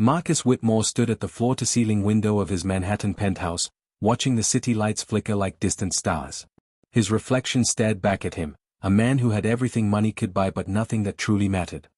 Marcus Whitmore stood at the floor-to-ceiling window of his Manhattan penthouse, watching the city lights flicker like distant stars. His reflection stared back at him, a man who had everything money could buy but nothing that truly mattered.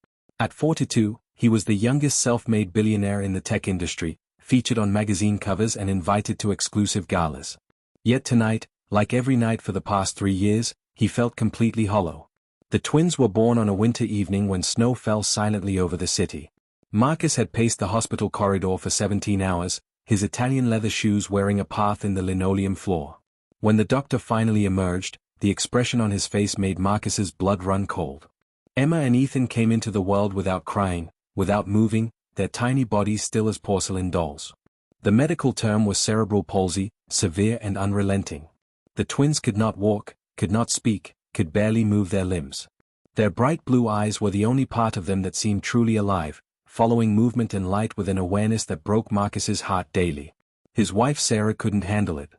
At 42, he was the youngest self-made billionaire in the tech industry, featured on magazine covers and invited to exclusive galas. Yet tonight, like every night for the past 3 years, he felt completely hollow. The twins were born on a winter evening when snow fell silently over the city. Marcus had paced the hospital corridor for 17 hours, his Italian leather shoes wearing a path in the linoleum floor. When the doctor finally emerged, the expression on his face made Marcus's blood run cold. Emma and Ethan came into the world without crying, without moving, their tiny bodies still as porcelain dolls. The medical term was cerebral palsy, severe and unrelenting. The twins could not walk, could not speak, could barely move their limbs. Their bright blue eyes were the only part of them that seemed truly alive, following movement and light with an awareness that broke Marcus's heart daily. His wife Sarah couldn't handle it.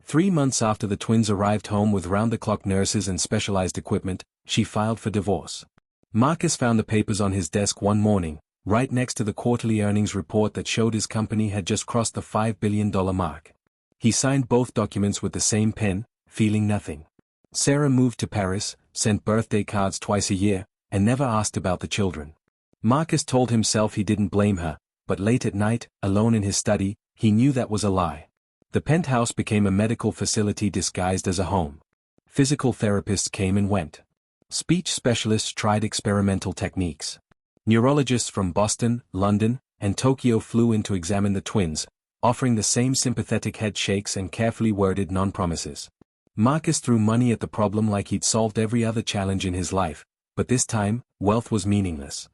3 months after the twins arrived home with round-the-clock nurses and specialized equipment, she filed for divorce. Marcus found the papers on his desk one morning, right next to the quarterly earnings report that showed his company had just crossed the $5 billion mark. He signed both documents with the same pen, feeling nothing. Sarah moved to Paris, sent birthday cards twice a year, and never asked about the children. Marcus told himself he didn't blame her, but late at night, alone in his study, he knew that was a lie. The penthouse became a medical facility disguised as a home. Physical therapists came and went. Speech specialists tried experimental techniques. Neurologists from Boston, London, and Tokyo flew in to examine the twins, offering the same sympathetic head shakes and carefully worded non-promises. Marcus threw money at the problem like he'd solved every other challenge in his life, but this time, wealth was meaningless.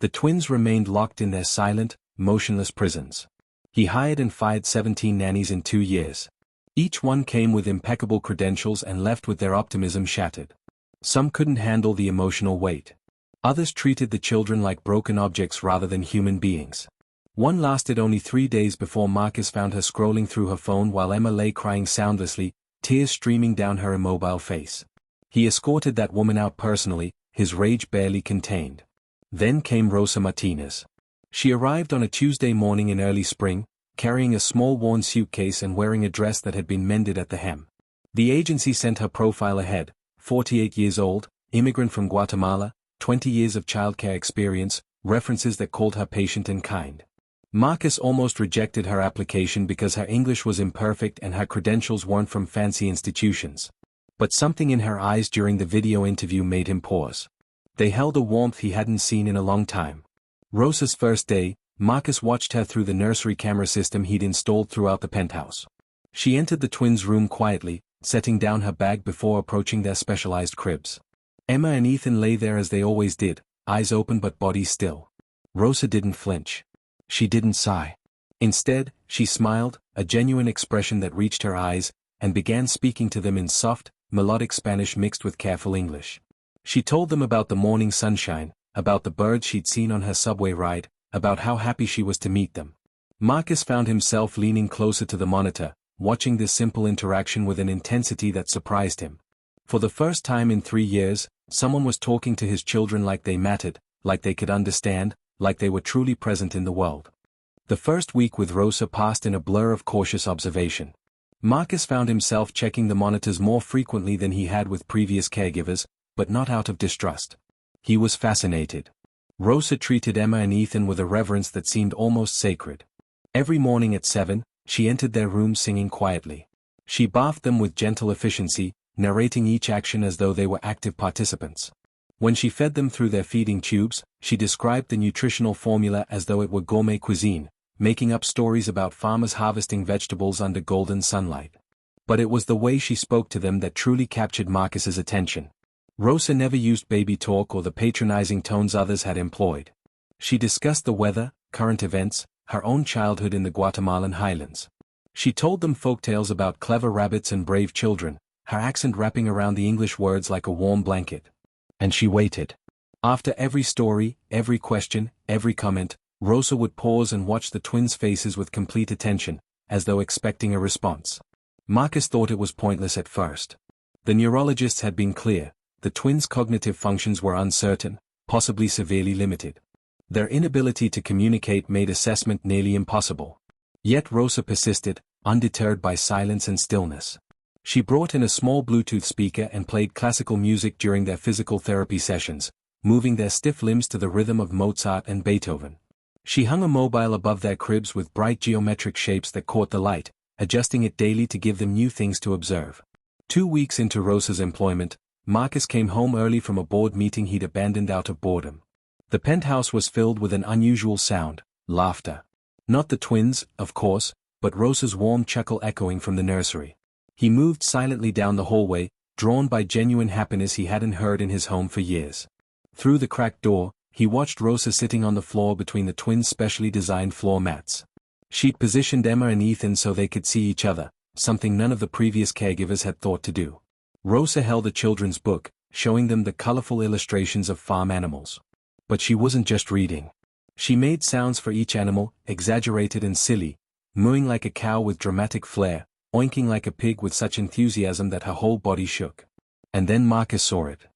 The twins remained locked in their silent, motionless prisons. He hired and fired 17 nannies in 2 years. Each one came with impeccable credentials and left with their optimism shattered. Some couldn't handle the emotional weight. Others treated the children like broken objects rather than human beings. One lasted only 3 days before Marcus found her scrolling through her phone while Emma lay crying soundlessly, tears streaming down her immobile face. He escorted that woman out personally, his rage barely contained. Then came Rosa Martinez. She arrived on a Tuesday morning in early spring, carrying a small worn suitcase and wearing a dress that had been mended at the hem. The agency sent her profile ahead: 48 years old, immigrant from Guatemala, 20 years of childcare experience, references that called her patient and kind. Marcus almost rejected her application because her English was imperfect and her credentials weren't from fancy institutions. But something in her eyes during the video interview made him pause. They held a warmth he hadn't seen in a long time. Rosa's first day, Marcus watched her through the nursery camera system he'd installed throughout the penthouse. She entered the twins' room quietly, setting down her bag before approaching their specialized cribs. Emma and Ethan lay there as they always did, eyes open but bodies still. Rosa didn't flinch. She didn't sigh. Instead, she smiled, a genuine expression that reached her eyes, and began speaking to them in soft, melodic Spanish mixed with careful English. She told them about the morning sunshine, about the birds she'd seen on her subway ride, about how happy she was to meet them. Marcus found himself leaning closer to the monitor, watching this simple interaction with an intensity that surprised him. For the first time in 3 years, someone was talking to his children like they mattered, like they could understand, like they were truly present in the world. The first week with Rosa passed in a blur of cautious observation. Marcus found himself checking the monitors more frequently than he had with previous caregivers, but not out of distrust. He was fascinated. Rosa treated Emma and Ethan with a reverence that seemed almost sacred. Every morning at 7, she entered their room singing quietly. She bathed them with gentle efficiency, narrating each action as though they were active participants. When she fed them through their feeding tubes, she described the nutritional formula as though it were gourmet cuisine, making up stories about farmers harvesting vegetables under golden sunlight. But it was the way she spoke to them that truly captured Marcus's attention. Rosa never used baby talk or the patronizing tones others had employed. She discussed the weather, current events, her own childhood in the Guatemalan highlands. She told them folktales about clever rabbits and brave children, her accent wrapping around the English words like a warm blanket. And she waited. After every story, every question, every comment, Rosa would pause and watch the twins' faces with complete attention, as though expecting a response. Marcus thought it was pointless at first. The neurologists had been clear. The twins' cognitive functions were uncertain, possibly severely limited. Their inability to communicate made assessment nearly impossible. Yet Rosa persisted, undeterred by silence and stillness. She brought in a small Bluetooth speaker and played classical music during their physical therapy sessions, moving their stiff limbs to the rhythm of Mozart and Beethoven. She hung a mobile above their cribs with bright geometric shapes that caught the light, adjusting it daily to give them new things to observe. 2 weeks into Rosa's employment, Marcus came home early from a board meeting he'd abandoned out of boredom. The penthouse was filled with an unusual sound, laughter. Not the twins, of course, but Rosa's warm chuckle echoing from the nursery. He moved silently down the hallway, drawn by genuine happiness he hadn't heard in his home for years. Through the cracked door, he watched Rosa sitting on the floor between the twins' specially designed floor mats. She'd positioned Emma and Ethan so they could see each other, something none of the previous caregivers had thought to do. Rosa held a children's book, showing them the colorful illustrations of farm animals. But she wasn't just reading. She made sounds for each animal, exaggerated and silly, mooing like a cow with dramatic flair, oinking like a pig with such enthusiasm that her whole body shook. And then Marcus saw it.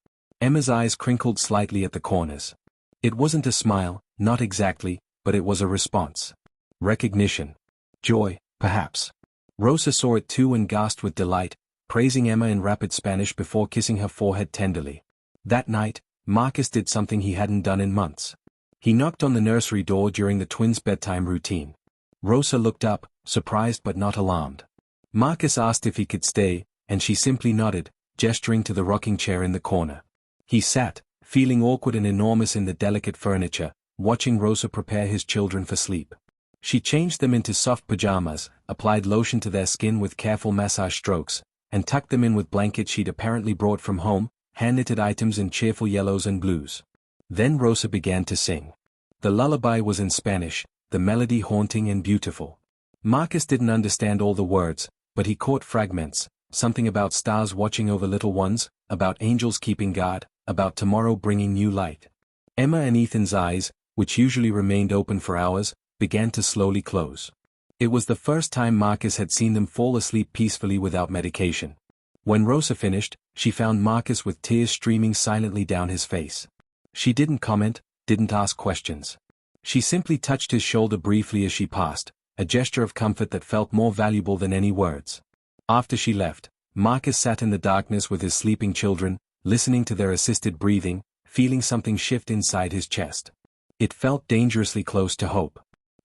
Emma's eyes crinkled slightly at the corners. It wasn't a smile, not exactly, but it was a response. Recognition. Joy, perhaps. Rosa saw it too and gasped with delight, praising Emma in rapid Spanish before kissing her forehead tenderly. That night, Marcus did something he hadn't done in months. He knocked on the nursery door during the twins' bedtime routine. Rosa looked up, surprised but not alarmed. Marcus asked if he could stay, and she simply nodded, gesturing to the rocking chair in the corner. He sat, feeling awkward and enormous in the delicate furniture, watching Rosa prepare his children for sleep. She changed them into soft pajamas, applied lotion to their skin with careful massage strokes, and tucked them in with blankets she'd apparently brought from home, hand-knitted items in cheerful yellows and blues. Then Rosa began to sing. The lullaby was in Spanish, the melody haunting and beautiful. Marcus didn't understand all the words, but he caught fragments, something about stars watching over little ones, about angels keeping guard, about tomorrow bringing new light. Emma and Ethan's eyes, which usually remained open for hours, began to slowly close. It was the first time Marcus had seen them fall asleep peacefully without medication. When Rosa finished, she found Marcus with tears streaming silently down his face. She didn't comment, didn't ask questions. She simply touched his shoulder briefly as she passed, a gesture of comfort that felt more valuable than any words. After she left, Marcus sat in the darkness with his sleeping children, listening to their assisted breathing, feeling something shift inside his chest. It felt dangerously close to hope.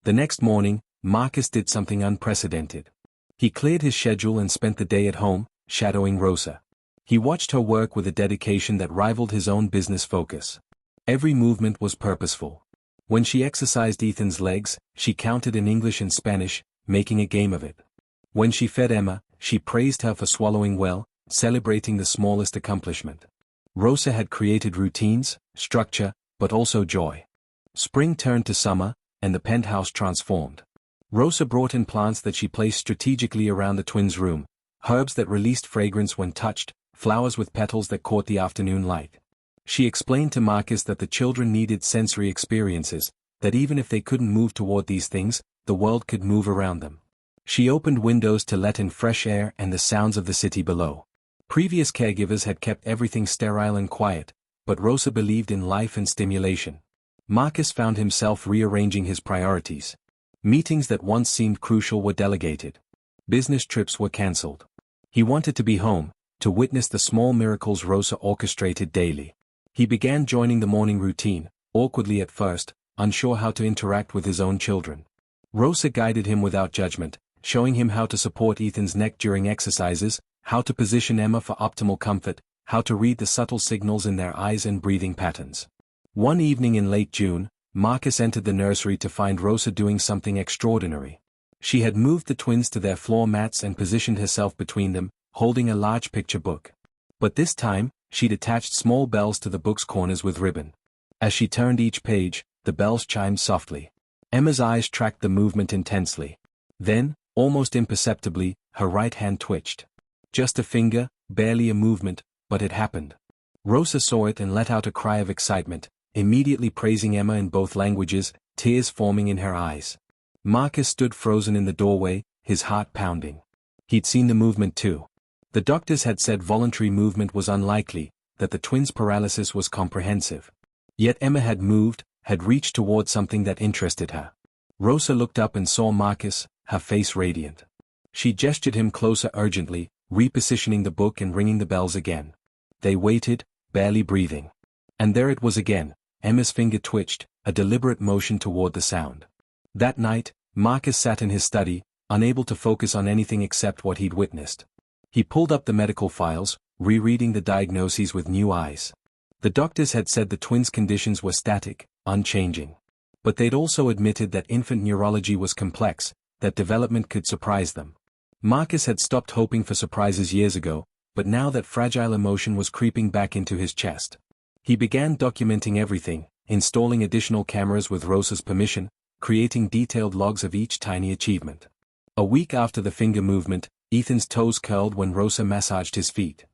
The next morning, Marcus did something unprecedented. He cleared his schedule and spent the day at home, shadowing Rosa. He watched her work with a dedication that rivaled his own business focus. Every movement was purposeful. When she exercised Ethan's legs, she counted in English and Spanish, making a game of it. When she fed Emma, she praised her for swallowing well, celebrating the smallest accomplishment. Rosa had created routines, structure, but also joy. Spring turned to summer, and the penthouse transformed. Rosa brought in plants that she placed strategically around the twins' room, herbs that released fragrance when touched, flowers with petals that caught the afternoon light. She explained to Marcus that the children needed sensory experiences, that even if they couldn't move toward these things, the world could move around them. She opened windows to let in fresh air and the sounds of the city below. Previous caregivers had kept everything sterile and quiet, but Rosa believed in life and stimulation. Marcus found himself rearranging his priorities. Meetings that once seemed crucial were delegated. Business trips were cancelled. He wanted to be home, to witness the small miracles Rosa orchestrated daily. He began joining the morning routine, awkwardly at first, unsure how to interact with his own children. Rosa guided him without judgment, showing him how to support Ethan's neck during exercises, how to position Emma for optimal comfort, how to read the subtle signals in their eyes and breathing patterns. One evening in late June, Marcus entered the nursery to find Rosa doing something extraordinary. She had moved the twins to their floor mats and positioned herself between them, holding a large picture book. But this time, she'd attached small bells to the book's corners with ribbon. As she turned each page, the bells chimed softly. Emma's eyes tracked the movement intensely. Then, almost imperceptibly, her right hand twitched. Just a finger, barely a movement, but it happened. Rosa saw it and let out a cry of excitement, immediately praising Emma in both languages, tears forming in her eyes. Marcus stood frozen in the doorway, his heart pounding. He'd seen the movement too. The doctors had said voluntary movement was unlikely, that the twins' paralysis was comprehensive. Yet Emma had moved, had reached toward something that interested her. Rosa looked up and saw Marcus, her face radiant. She gestured him closer urgently, repositioning the book and ringing the bells again. They waited, barely breathing. And there it was again. Emma's finger twitched, a deliberate motion toward the sound. That night, Marcus sat in his study, unable to focus on anything except what he'd witnessed. He pulled up the medical files, rereading the diagnoses with new eyes. The doctors had said the twins' conditions were static, unchanging. But they'd also admitted that infant neurology was complex, that development could surprise them. Marcus had stopped hoping for surprises years ago, but now that fragile emotion was creeping back into his chest. He began documenting everything, installing additional cameras with Rosa's permission, creating detailed logs of each tiny achievement. A week after the finger movement, Ethan's toes curled when Rosa massaged his feet.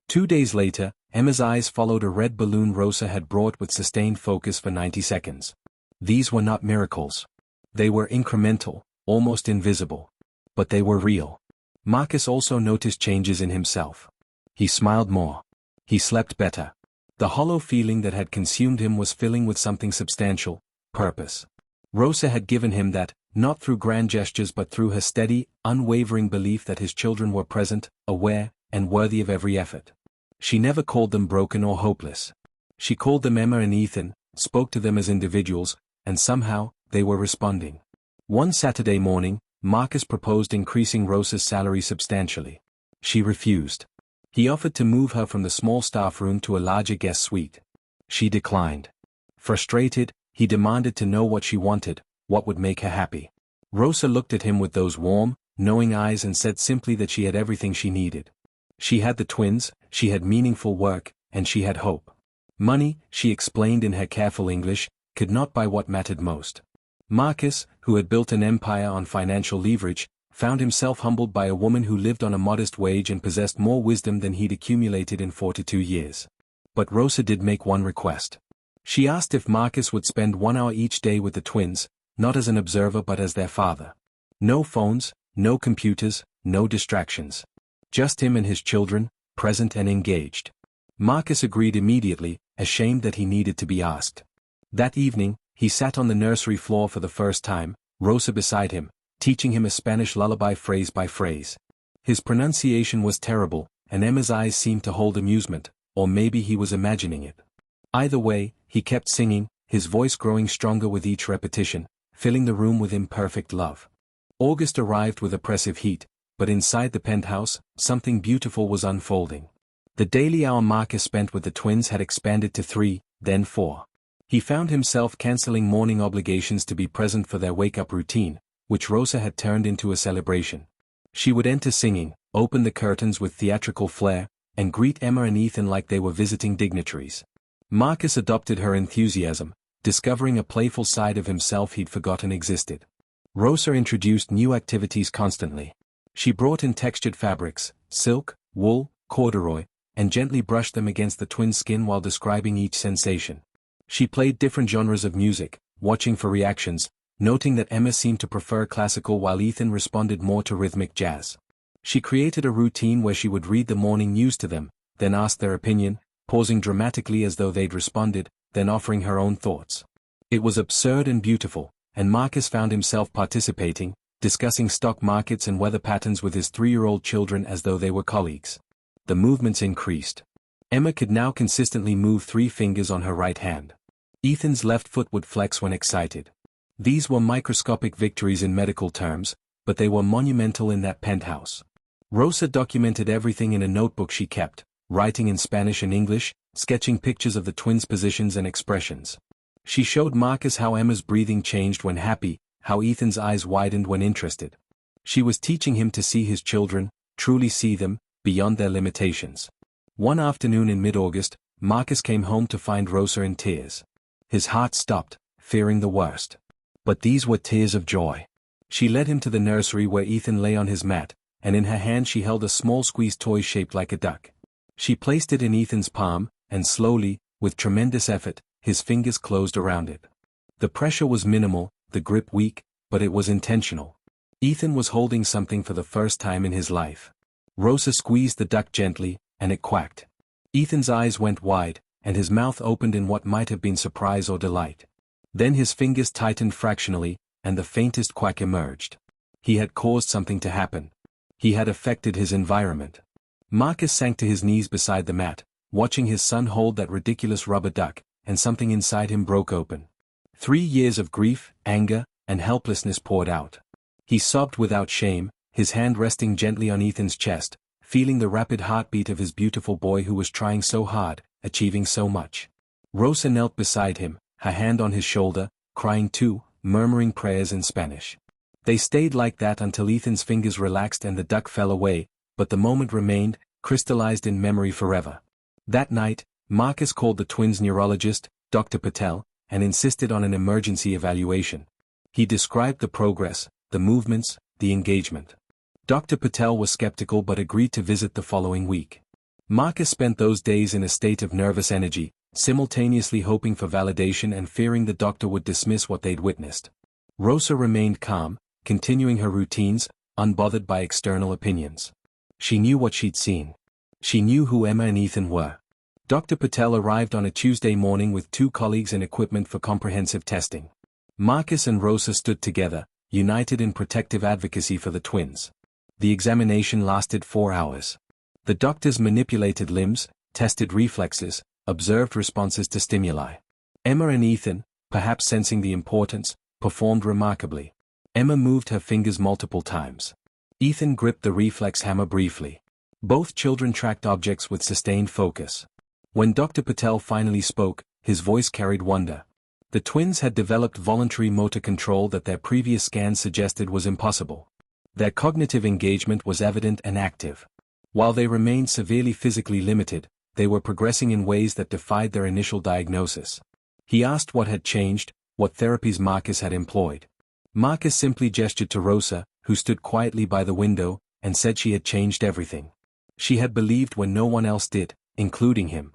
2 days later, Emma's eyes followed a red balloon Rosa had brought with sustained focus for 90 seconds. These were not miracles. They were incremental, almost invisible. But they were real. Marcus also noticed changes in himself. He smiled more. He slept better. The hollow feeling that had consumed him was filling with something substantial, purpose. Rosa had given him that, not through grand gestures but through her steady, unwavering belief that his children were present, aware, and worthy of every effort. She never called them broken or hopeless. She called them Emma and Ethan, spoke to them as individuals, and somehow, they were responding. One Saturday morning, Marcus proposed increasing Rosa's salary substantially. She refused. He offered to move her from the small staff room to a larger guest suite. She declined. Frustrated, he demanded to know what she wanted, what would make her happy. Rosa looked at him with those warm, knowing eyes and said simply that she had everything she needed. She had the twins, she had meaningful work, and she had hope. Money, she explained in her careful English, could not buy what mattered most. Marcus, who had built an empire on financial leverage, found himself humbled by a woman who lived on a modest wage and possessed more wisdom than he'd accumulated in 42 years. But Rosa did make one request. She asked if Marcus would spend 1 hour each day with the twins, not as an observer but as their father. No phones, no computers, no distractions. Just him and his children, present and engaged. Marcus agreed immediately, ashamed that he needed to be asked. That evening, he sat on the nursery floor for the first time, Rosa beside him, teaching him a Spanish lullaby phrase by phrase. His pronunciation was terrible, and Emma's eyes seemed to hold amusement, or maybe he was imagining it. Either way, he kept singing, his voice growing stronger with each repetition, filling the room with imperfect love. August arrived with oppressive heat, but inside the penthouse, something beautiful was unfolding. The daily hour Marcus spent with the twins had expanded to 3, then 4. He found himself canceling morning obligations to be present for their wake-up routine, which Rosa had turned into a celebration. She would enter singing, open the curtains with theatrical flair, and greet Emma and Ethan like they were visiting dignitaries. Marcus adopted her enthusiasm, discovering a playful side of himself he'd forgotten existed. Rosa introduced new activities constantly. She brought in textured fabrics, silk, wool, corduroy, and gently brushed them against the twins' skin while describing each sensation. She played different genres of music, watching for reactions, noting that Emma seemed to prefer classical while Ethan responded more to rhythmic jazz. She created a routine where she would read the morning news to them, then ask their opinion, pausing dramatically as though they'd responded, then offering her own thoughts. It was absurd and beautiful, and Marcus found himself participating, discussing stock markets and weather patterns with his 3-year-old children as though they were colleagues. The movements increased. Emma could now consistently move 3 fingers on her right hand. Ethan's left foot would flex when excited. These were microscopic victories in medical terms, but they were monumental in that penthouse. Rosa documented everything in a notebook she kept, writing in Spanish and English, sketching pictures of the twins' positions and expressions. She showed Marcus how Emma's breathing changed when happy, how Ethan's eyes widened when interested. She was teaching him to see his children, truly see them, beyond their limitations. One afternoon in mid-August, Marcus came home to find Rosa in tears. His heart stopped, fearing the worst. But these were tears of joy. She led him to the nursery where Ethan lay on his mat, and in her hand she held a small squeeze toy shaped like a duck. She placed it in Ethan's palm, and slowly, with tremendous effort, his fingers closed around it. The pressure was minimal, the grip weak, but it was intentional. Ethan was holding something for the first time in his life. Rosa squeezed the duck gently, and it quacked. Ethan's eyes went wide, and his mouth opened in what might have been surprise or delight. Then his fingers tightened fractionally, and the faintest quack emerged. He had caused something to happen. He had affected his environment. Marcus sank to his knees beside the mat, watching his son hold that ridiculous rubber duck, and something inside him broke open. 3 years of grief, anger, and helplessness poured out. He sobbed without shame, his hand resting gently on Ethan's chest, feeling the rapid heartbeat of his beautiful boy who was trying so hard, achieving so much. Rosa knelt beside him, her hand on his shoulder, crying too, murmuring prayers in Spanish. They stayed like that until Ethan's fingers relaxed and the duck fell away, but the moment remained, crystallized in memory forever. That night, Marcus called the twins' neurologist, Dr. Patel, and insisted on an emergency evaluation. He described the progress, the movements, the engagement. Dr. Patel was skeptical but agreed to visit the following week. Marcus spent those days in a state of nervous energy, simultaneously hoping for validation and fearing the doctor would dismiss what they'd witnessed. Rosa remained calm, continuing her routines, unbothered by external opinions. She knew what she'd seen. She knew who Emma and Ethan were. Dr. Patel arrived on a Tuesday morning with 2 colleagues and equipment for comprehensive testing. Marcus and Rosa stood together, united in protective advocacy for the twins. The examination lasted 4 hours. The doctors manipulated limbs, tested reflexes, observed responses to stimuli. Emma and Ethan, perhaps sensing the importance, performed remarkably. Emma moved her fingers multiple times. Ethan gripped the reflex hammer briefly. Both children tracked objects with sustained focus. When Dr. Patel finally spoke, his voice carried wonder. The twins had developed voluntary motor control that their previous scans suggested was impossible. Their cognitive engagement was evident and active. While they remained severely physically limited, they were progressing in ways that defied their initial diagnosis. He asked what had changed, what therapies Marcus had employed. Marcus simply gestured to Rosa, who stood quietly by the window, and said she had changed everything. She had believed when no one else did, including him.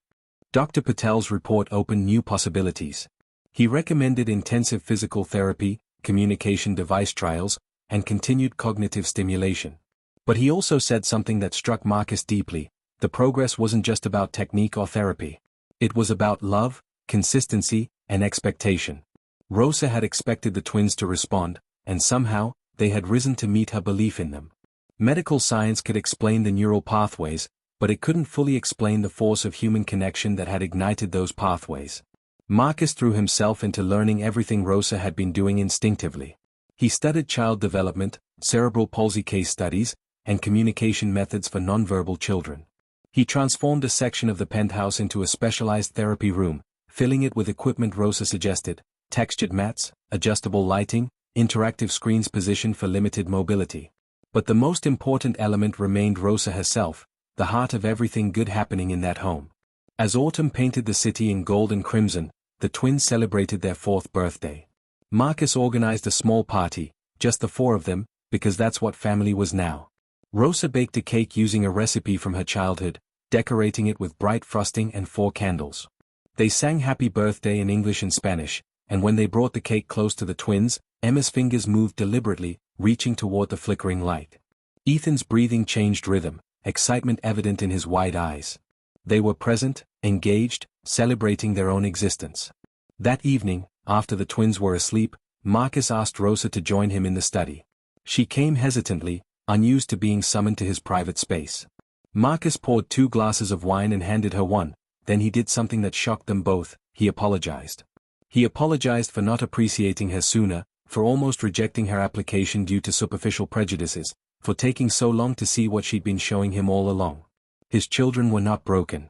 Dr. Patel's report opened new possibilities. He recommended intensive physical therapy, communication device trials, and continued cognitive stimulation. But he also said something that struck Marcus deeply: the progress wasn't just about technique or therapy. It was about love, consistency, and expectation. Rosa had expected the twins to respond, and somehow, they had risen to meet her belief in them. Medical science could explain the neural pathways, but it couldn't fully explain the force of human connection that had ignited those pathways. Marcus threw himself into learning everything Rosa had been doing instinctively. He studied child development, cerebral palsy case studies, and communication methods for nonverbal children. He transformed a section of the penthouse into a specialized therapy room, filling it with equipment Rosa suggested: textured mats, adjustable lighting, interactive screens positioned for limited mobility. But the most important element remained Rosa herself, the heart of everything good happening in that home. As autumn painted the city in gold and crimson, the twins celebrated their 4th birthday. Marcus organized a small party, just the 4 of them, because that's what family was now. Rosa baked a cake using a recipe from her childhood, decorating it with bright frosting and 4 candles. They sang happy birthday in English and Spanish, and when they brought the cake close to the twins, Emma's fingers moved deliberately, reaching toward the flickering light. Ethan's breathing changed rhythm, excitement evident in his wide eyes. They were present, engaged, celebrating their own existence. That evening, after the twins were asleep, Marcus asked Rosa to join him in the study. She came hesitantly, unused to being summoned to his private space. Marcus poured 2 glasses of wine and handed her one, then he did something that shocked them both: he apologized. He apologized for not appreciating her sooner, for almost rejecting her application due to superficial prejudices, for taking so long to see what she'd been showing him all along. His children were not broken.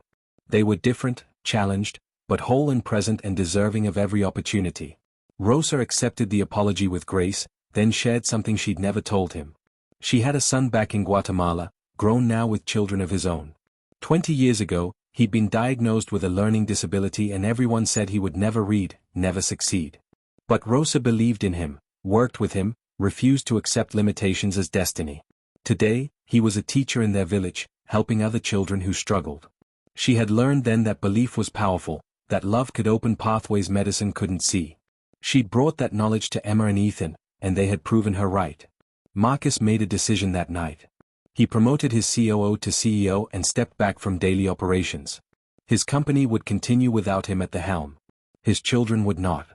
They were different, challenged, but whole and present and deserving of every opportunity. Rosa accepted the apology with grace, then shared something she'd never told him. She had a son back in Guatemala, grown now with children of his own. 20 years ago, he'd been diagnosed with a learning disability and everyone said he would never read, never succeed. But Rosa believed in him, worked with him, refused to accept limitations as destiny. Today, he was a teacher in their village, helping other children who struggled. She had learned then that belief was powerful, that love could open pathways medicine couldn't see. She'd brought that knowledge to Emma and Ethan, and they had proven her right. Marcus made a decision that night. He promoted his COO to CEO and stepped back from daily operations. His company would continue without him at the helm. His children would not.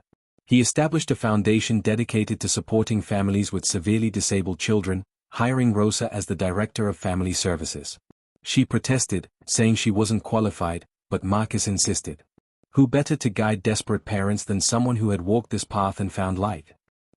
He established a foundation dedicated to supporting families with severely disabled children, hiring Rosa as the director of family services. She protested, saying she wasn't qualified, but Marcus insisted. Who better to guide desperate parents than someone who had walked this path and found light?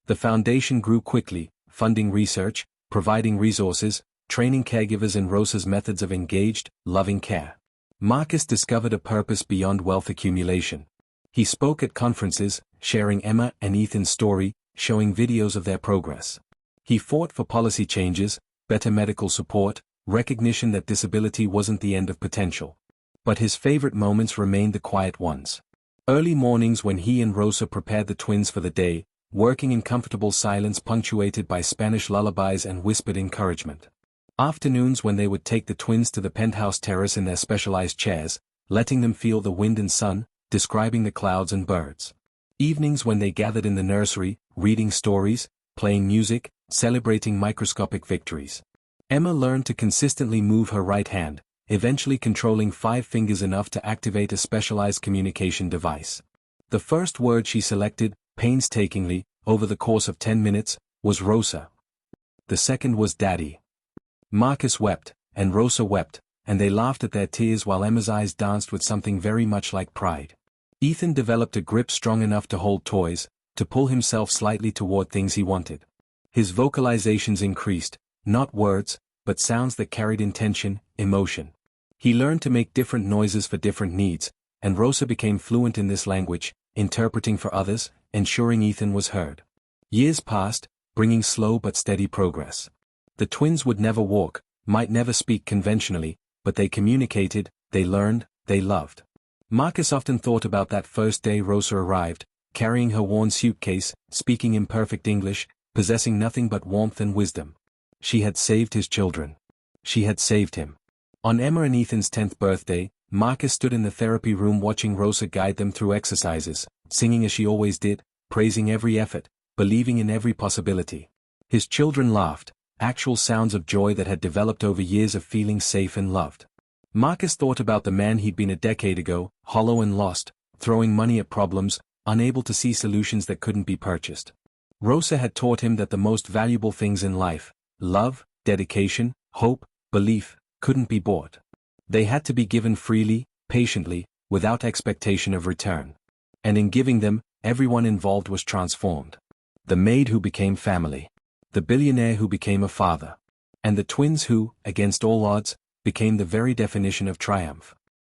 The foundation grew quickly, funding research, providing resources, training caregivers in Rosa's methods of engaged, loving care. Marcus discovered a purpose beyond wealth accumulation. He spoke at conferences, sharing Emma and Ethan's story, showing videos of their progress. He fought for policy changes, better medical support, recognition that disability wasn't the end of potential. But his favorite moments remained the quiet ones. Early mornings when he and Rosa prepared the twins for the day, working in comfortable silence punctuated by Spanish lullabies and whispered encouragement. Afternoons when they would take the twins to the penthouse terrace in their specialized chairs, letting them feel the wind and sun, describing the clouds and birds. Evenings when they gathered in the nursery, reading stories, playing music, celebrating microscopic victories. Emma learned to consistently move her right hand, eventually controlling 5 fingers enough to activate a specialized communication device. The first word she selected, painstakingly, over the course of 10 minutes, was Rosa. The second was Daddy. Marcus wept, and Rosa wept, and they laughed at their tears while Emma's eyes danced with something very much like pride. Ethan developed a grip strong enough to hold toys, to pull himself slightly toward things he wanted. His vocalizations increased, not words, but sounds that carried intention, emotion. He learned to make different noises for different needs, and Rosa became fluent in this language, interpreting for others, ensuring Ethan was heard. Years passed, bringing slow but steady progress. The twins would never walk, might never speak conventionally, but they communicated, they learned, they loved. Marcus often thought about that first day Rosa arrived, carrying her worn suitcase, speaking imperfect English, possessing nothing but warmth and wisdom. She had saved his children. She had saved him. On Emma and Ethan's 10th birthday, Marcus stood in the therapy room watching Rosa guide them through exercises, singing as she always did, praising every effort, believing in every possibility. His children laughed, actual sounds of joy that had developed over years of feeling safe and loved. Marcus thought about the man he'd been a decade ago, hollow and lost, throwing money at problems, unable to see solutions that couldn't be purchased. Rosa had taught him that the most valuable things in life, love, dedication, hope, belief, couldn't be bought. They had to be given freely, patiently, without expectation of return. And in giving them, everyone involved was transformed. The maid who became family. The billionaire who became a father. And the twins who, against all odds, became the very definition of triumph.